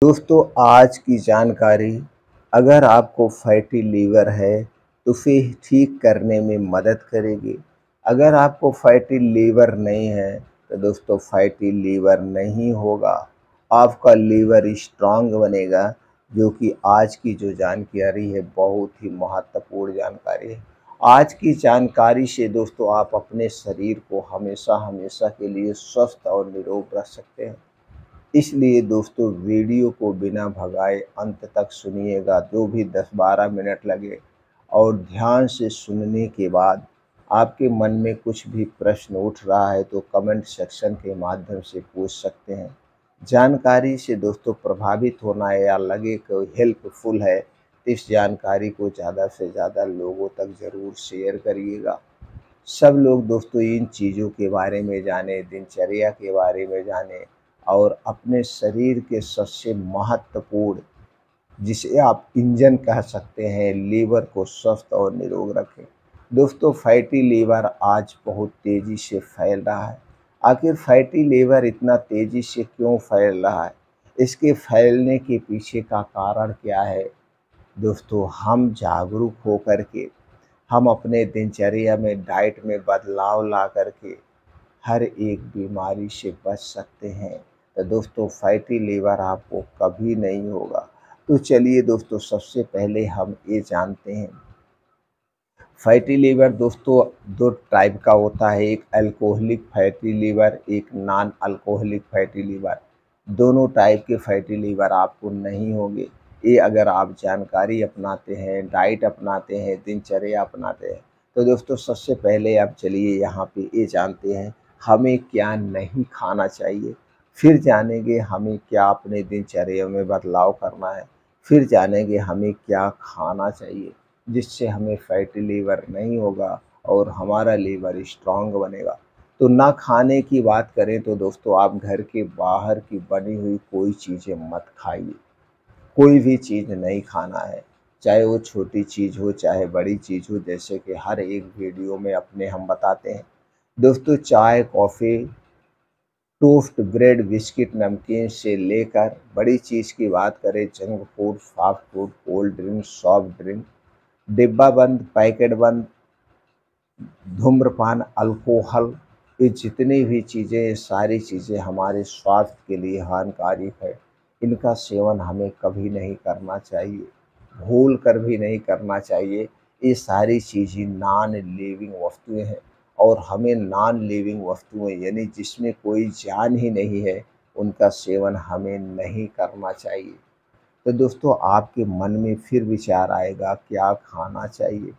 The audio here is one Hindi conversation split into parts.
दोस्तों आज की जानकारी, अगर आपको फैटी लीवर है तो फिर ठीक करने में मदद करेगी। अगर आपको फैटी लीवर नहीं है तो दोस्तों फैटी लीवर नहीं होगा, आपका लीवर स्ट्रांग बनेगा। जो कि आज की जो जानकारी है बहुत ही महत्वपूर्ण जानकारी है। आज की जानकारी से दोस्तों आप अपने शरीर को हमेशा हमेशा के लिए स्वस्थ और निरोग रख सकते हैं। इसलिए दोस्तों वीडियो को बिना भगाए अंत तक सुनिएगा, जो भी 10-12 मिनट लगे। और ध्यान से सुनने के बाद आपके मन में कुछ भी प्रश्न उठ रहा है तो कमेंट सेक्शन के माध्यम से पूछ सकते हैं। जानकारी से दोस्तों प्रभावित होना है या लगे कोई हेल्पफुल है तो इस जानकारी को ज़्यादा से ज़्यादा लोगों तक ज़रूर शेयर करिएगा। सब लोग दोस्तों इन चीज़ों के बारे में जाने, दिनचर्या के बारे में जाने और अपने शरीर के सबसे महत्वपूर्ण, जिसे आप इंजन कह सकते हैं, लीवर को स्वस्थ और निरोग रखें। दोस्तों फैटी लीवर आज बहुत तेज़ी से फैल रहा है। आखिर फैटी लीवर इतना तेज़ी से क्यों फैल रहा है? इसके फैलने के पीछे का कारण क्या है? दोस्तों हम जागरूक होकर के हम अपने दिनचर्या में डाइट में बदलाव ला करके हर एक बीमारी से बच सकते हैं। तो दोस्तों फैटी लीवर आपको कभी नहीं होगा। तो चलिए दोस्तों सबसे पहले हम ये जानते हैं, फैटी लीवर दोस्तों दो टाइप का होता है, एक अल्कोहलिक फैटी लीवर, एक नॉन अल्कोहलिक फैटी लीवर। दोनों टाइप के फैटी लीवर आपको नहीं होंगे। ये अगर आप जानकारी अपनाते हैं, डाइट अपनाते हैं, दिनचर्या अपनाते हैं। तो दोस्तों सबसे पहले आप चलिए यहाँ पे ये जानते हैं हमें क्या नहीं खाना चाहिए, फिर जानेंगे हमें क्या अपने दिनचर्या में बदलाव करना है, फिर जानेंगे हमें क्या खाना चाहिए जिससे हमें फैटी लीवर नहीं होगा और हमारा लीवर स्ट्रांग बनेगा। तो ना खाने की बात करें तो दोस्तों आप घर के बाहर की बनी हुई कोई चीज़ें मत खाइए। कोई भी चीज़ नहीं खाना है, चाहे वो छोटी चीज़ हो चाहे बड़ी चीज़ हो, जैसे कि हर एक वीडियो में अपने हम बताते हैं। दोस्तों चाय, कॉफ़ी, टोस्ट, ब्रेड, बिस्किट, नमकीन से लेकर बड़ी चीज़ की बात करें, junk food, fast food, cold drink, soft drink, डिब्बा बंद, पैकेट बंद, धूम्रपान, अल्कोहल, ये जितनी भी चीज़ें, ये सारी चीज़ें हमारे स्वास्थ्य के लिए हानिकारक है। इनका सेवन हमें कभी नहीं करना चाहिए, भूल कर भी नहीं करना चाहिए। ये सारी चीज़ें नॉन लिविंग वस्तुएं हैं और हमें नॉन लिविंग वस्तुएं यानी जिसमें कोई जान ही नहीं है, उनका सेवन हमें नहीं करना चाहिए। तो दोस्तों आपके मन में फिर विचार आएगा क्या खाना चाहिए।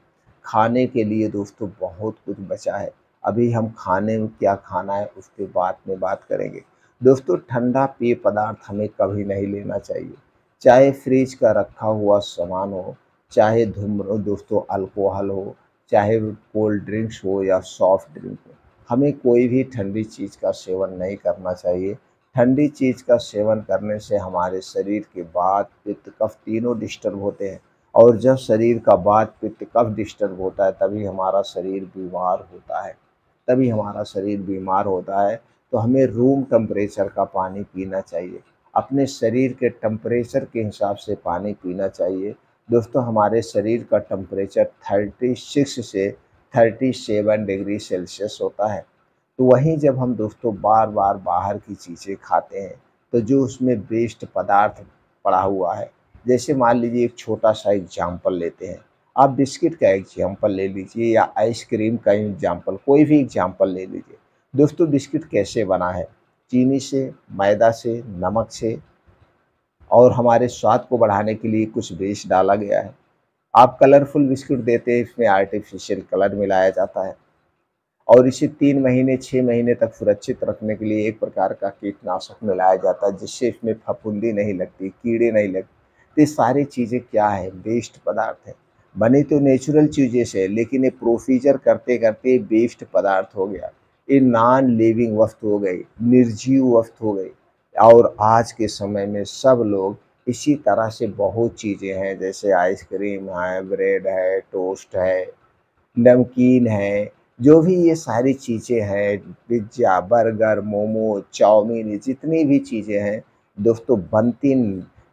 खाने के लिए दोस्तों बहुत कुछ बचा है। अभी हम खाने में क्या खाना है उसके बाद में बात करेंगे। दोस्तों ठंडा पेय पदार्थ हमें कभी नहीं लेना चाहिए, चाहे फ्रिज का रखा हुआ सामान हो, चाहे धूम्र दोस्तों अल्कोहल हो, चाहे कोल्ड ड्रिंक्स हो या सॉफ्ट ड्रिंक हो। हमें कोई भी ठंडी चीज़ का सेवन नहीं करना चाहिए। ठंडी चीज़ का सेवन करने से हमारे शरीर के वात, पित्त, कफ तीनों डिस्टर्ब होते हैं। और जब शरीर का वात, पित्त, कफ डिस्टर्ब होता है तभी हमारा शरीर बीमार होता है। तभी हमारा शरीर बीमार होता है। तो हमें रूम टेम्परेचर का पानी पीना चाहिए। अपने शरीर के टेम्परेचर के हिसाब से पानी पीना चाहिए। दोस्तों हमारे शरीर का टेम्परेचर 36 से 37 डिग्री सेल्सियस होता है। तो वहीं जब हम दोस्तों बार-बार बाहर की चीज़ें खाते हैं, तो जो उसमें वेस्ट पदार्थ पड़ा हुआ है, जैसे मान लीजिए एक छोटा-सा एग्ज़ाम्पल लेते हैं। आप बिस्किट का एग्ज़ाम्पल ले लीजिए या आइसक्रीम का एग्ज़ाम्पल, कोई भी एग्ज़ाम्पल ले लीजिए। दोस्तों बिस्किट कैसे बना है? चीनी से, मैदा से, नमक से और हमारे स्वाद को बढ़ाने के लिए कुछ बेस डाला गया है। आप कलरफुल बिस्किट देते हैं, इसमें आर्टिफ़िशियल कलर मिलाया जाता है। और इसे 3 महीने 6 महीने तक सुरक्षित रखने के लिए एक प्रकार का कीटनाशक मिलाया जाता है, जिससे इसमें फफूंदी नहीं लगती, कीड़े नहीं लगते। तो ये सारी चीज़ें क्या है? वेस्ट पदार्थ है। बनी तो नेचुरल चीज़ें से है, लेकिन ये प्रोसीजर करते-करते वेस्ट पदार्थ हो गया। ये नॉन लिविंग वस्तु हो गई, निर्जीव वस्तु हो गई। और आज के समय में सब लोग इसी तरह से बहुत चीज़ें हैं, जैसे आइसक्रीम है, ब्रेड है, टोस्ट है, नमकीन है, जो भी ये सारी चीज़ें हैं, पिज़्ज़ा, बर्गर, मोमो, चाउमीन, ये जितनी भी चीज़ें हैं दोस्तों बनती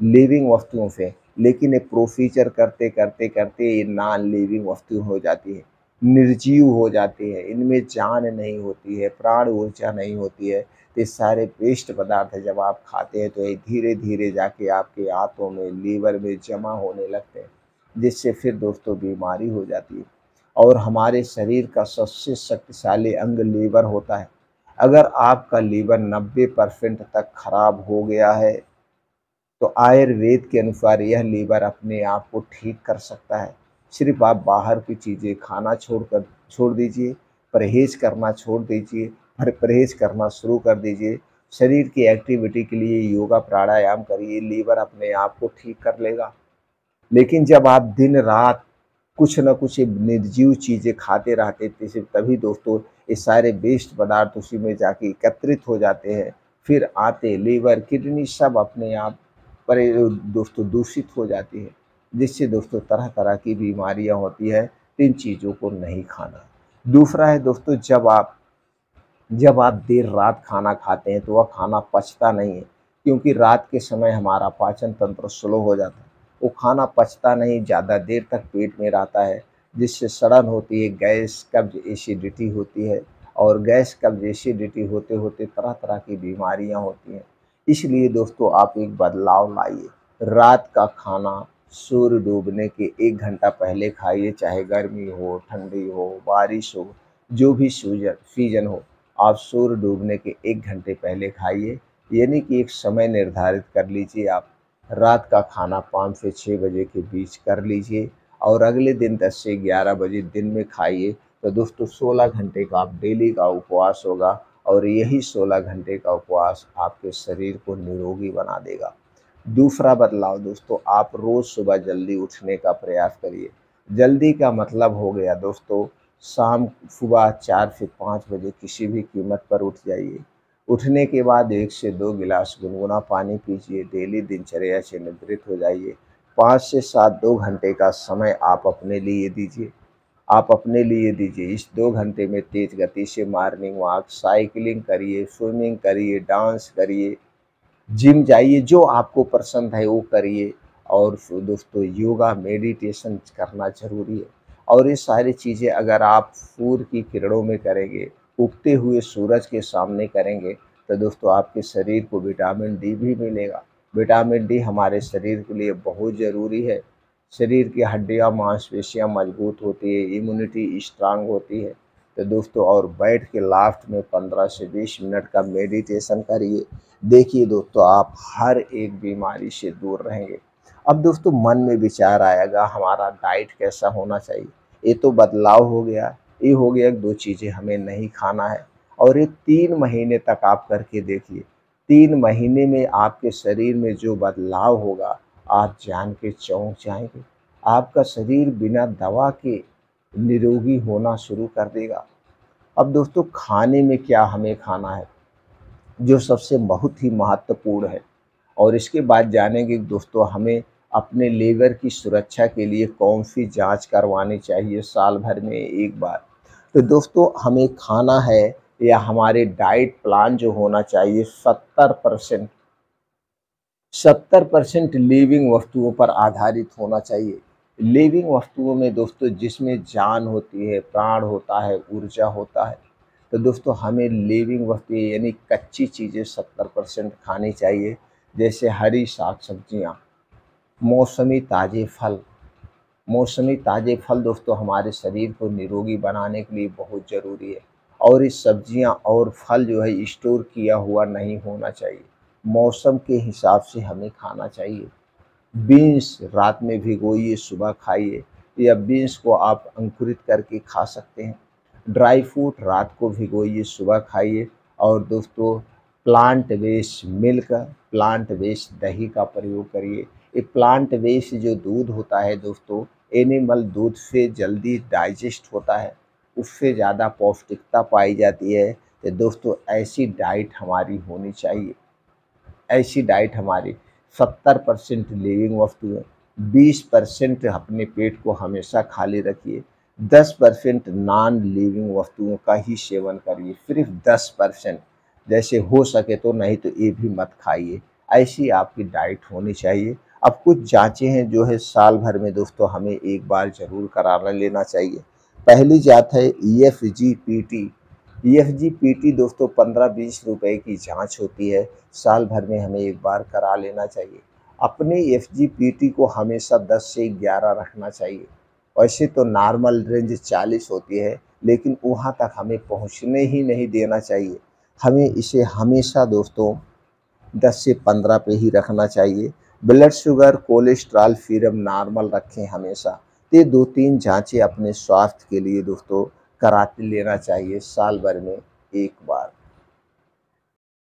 लिविंग वस्तुओं से, लेकिन ये प्रोसीजर करते करते करते ये नॉन लिविंग वस्तु हो जाती है, निर्जीव हो जाती है, इनमें जान नहीं होती है, प्राण ऊर्जा नहीं होती है। तो ये सारे वेस्ट पदार्थ जब आप खाते हैं तो ये धीरे धीरे जाके आपके आंतों में, लीवर में जमा होने लगते हैं, जिससे फिर दोस्तों बीमारी हो जाती है। और हमारे शरीर का सबसे शक्तिशाली अंग लीवर होता है। अगर आपका लीवर 90% तक खराब हो गया है तो आयुर्वेद के अनुसार यह लीवर अपने आप को ठीक कर सकता है। सिर्फ आप बाहर की चीज़ें खाना छोड़ दीजिए, परहेज़ करना छोड़ दीजिए, परहेज़ करना शुरू कर दीजिए। शरीर की एक्टिविटी के लिए योगा प्राणायाम करिए, लीवर अपने आप को ठीक कर लेगा। लेकिन जब आप दिन-रात कुछ न कुछ निर्जीव चीज़ें खाते रहते थे, सिर्फ तभी दोस्तों ये सारे वेस्ट पदार्थ उसी में जाके एकत्रित हो जाते हैं। फिर आंतें, लीवर, किडनी सब अपने आप परे दोस्तों दूषित हो जाती है, जिससे दोस्तों तरह-तरह की बीमारियाँ होती हैं। तो इन चीज़ों को नहीं खाना। दूसरा है दोस्तों, जब आप देर रात खाना खाते हैं तो वह खाना पचता नहीं है, क्योंकि रात के समय हमारा पाचन तंत्र स्लो हो जाता है। वो खाना पचता नहीं, ज़्यादा देर तक पेट में रहता है, जिससे सड़न होती है, गैस, कब्ज, एसिडिटी होती है। और गैस, कब्ज, एसिडिटी होते होते तरह तरह की बीमारियां होती हैं। इसलिए दोस्तों आप एक बदलाव लाइए, रात का खाना सूर्य डूबने के 1 घंटा पहले खाइए, चाहे गर्मी हो, ठंडी हो, बारिश हो, जो भी सीजन हो। आप सूर्य डूबने के 1 घंटे पहले खाइए, यानी कि एक समय निर्धारित कर लीजिए। आप रात का खाना 5 से 6 बजे के बीच कर लीजिए और अगले दिन 10 से 11 बजे दिन में खाइए। तो दोस्तों 16 घंटे का आप डेली का उपवास होगा और यही 16 घंटे का उपवास आपके शरीर को निरोगी बना देगा। दूसरा बदलाव दोस्तों, आप रोज़ सुबह जल्दी उठने का प्रयास करिए। जल्दी का मतलब हो गया दोस्तों, शाम सुबह 4 से 5 बजे किसी भी कीमत पर उठ जाइए। उठने के बाद 1 से 2 गिलास गुनगुना पानी पीजिए, डेली दिनचर्या से निवृत्त हो जाइए। 5 से 7 2 घंटे का समय आप अपने लिए दीजिए। इस 2 घंटे में तेज़ गति से मॉर्निंग वॉक, साइकिलिंग करिए, स्विमिंग करिए, डांस करिए, जिम जाइए, जो आपको पसंद है वो करिए। और दोस्तों योगा, मेडिटेशन करना ज़रूरी है। और ये सारी चीज़ें अगर आप सूर्य की किरणों में करेंगे, उगते हुए सूरज के सामने करेंगे, तो दोस्तों आपके शरीर को विटामिन डी भी मिलेगा। विटामिन डी हमारे शरीर के लिए बहुत ज़रूरी है। शरीर की हड्डियाँ, मांसपेशियाँ मजबूत होती है, इम्यूनिटी स्ट्रांग होती है। तो दोस्तों और बैठ के लास्ट में 15 से 20 मिनट का मेडिटेशन करिए। देखिए दोस्तों आप हर एक बीमारी से दूर रहेंगे। अब दोस्तों मन में विचार आएगा हमारा डाइट कैसा होना चाहिए। ये तो बदलाव हो गया, ये हो गया 2 चीज़ें हमें नहीं खाना है। और ये 3 महीने तक आप करके देखिए। 3 महीने में आपके शरीर में जो बदलाव होगा, आप जान के चौंक जाएँगे। आपका शरीर बिना दवा के निरोगी होना शुरू कर देगा। अब दोस्तों खाने में क्या हमें खाना है, जो सबसे बहुत ही महत्वपूर्ण है। और इसके बाद जानेंगे दोस्तों हमें अपने लीवर की सुरक्षा के लिए कौन सी जांच करवानी चाहिए साल भर में 1 बार। तो दोस्तों हमें खाना है या हमारे डाइट प्लान जो होना चाहिए 70% लिविंग वस्तुओं पर आधारित होना चाहिए। लिविंग वस्तुओं में दोस्तों जिसमें जान होती है, प्राण होता है, ऊर्जा होता है। तो दोस्तों हमें लिविंग वस्तुएं यानी कच्ची चीज़ें 70% खानी चाहिए। जैसे हरी साग सब्जियाँ, मौसमी ताज़े फल। मौसमी ताज़े फल दोस्तों हमारे शरीर को निरोगी बनाने के लिए बहुत ज़रूरी है। और ये सब्जियां और फल जो है स्टोर किया हुआ नहीं होना चाहिए, मौसम के हिसाब से हमें खाना चाहिए। बीन्स रात में भिगोइए, सुबह खाइए, या बीन्स को आप अंकुरित करके खा सकते हैं। ड्राई फ्रूट रात को भिगोइए, सुबह खाइए। और दोस्तों plant based milk, plant based दही का प्रयोग करिए। ये प्लांट बेस्ड जो दूध होता है दोस्तों, एनिमल दूध से जल्दी डाइजेस्ट होता है, उससे ज़्यादा पौष्टिकता पाई जाती है। तो दोस्तों ऐसी डाइट हमारी होनी चाहिए। ऐसी डाइट हमारी 70% लिविंग वस्तुएं, 20% अपने पेट को हमेशा खाली रखिए, 10% नॉन लिविंग वस्तुओं का ही सेवन करिए, सिर्फ 10%। जैसे हो सके तो, नहीं तो ये भी मत खाइए। ऐसी आपकी डाइट होनी चाहिए। अब कुछ जाँचें हैं जो है साल भर में दोस्तों हमें एक बार ज़रूर करा लेना चाहिए। पहली जाँच है ईएफजीपीटी। ईएफजीपीटी दोस्तों 15-20 रुपए की जाँच होती है, साल भर में हमें एक बार करा लेना चाहिए। अपने एफजीपीटी को हमेशा 10 से 11 रखना चाहिए। वैसे तो नॉर्मल रेंज 40 होती है, लेकिन वहाँ तक हमें पहुँचने ही नहीं देना चाहिए। हमें इसे हमेशा दोस्तों 10 से 15 पे ही रखना चाहिए। Blood sugar, cholesterol, serum normal रखें हमेशा। ये 2-3 जाँचें अपने स्वास्थ्य के लिए दोस्तों करा लेना चाहिए साल भर में एक बार।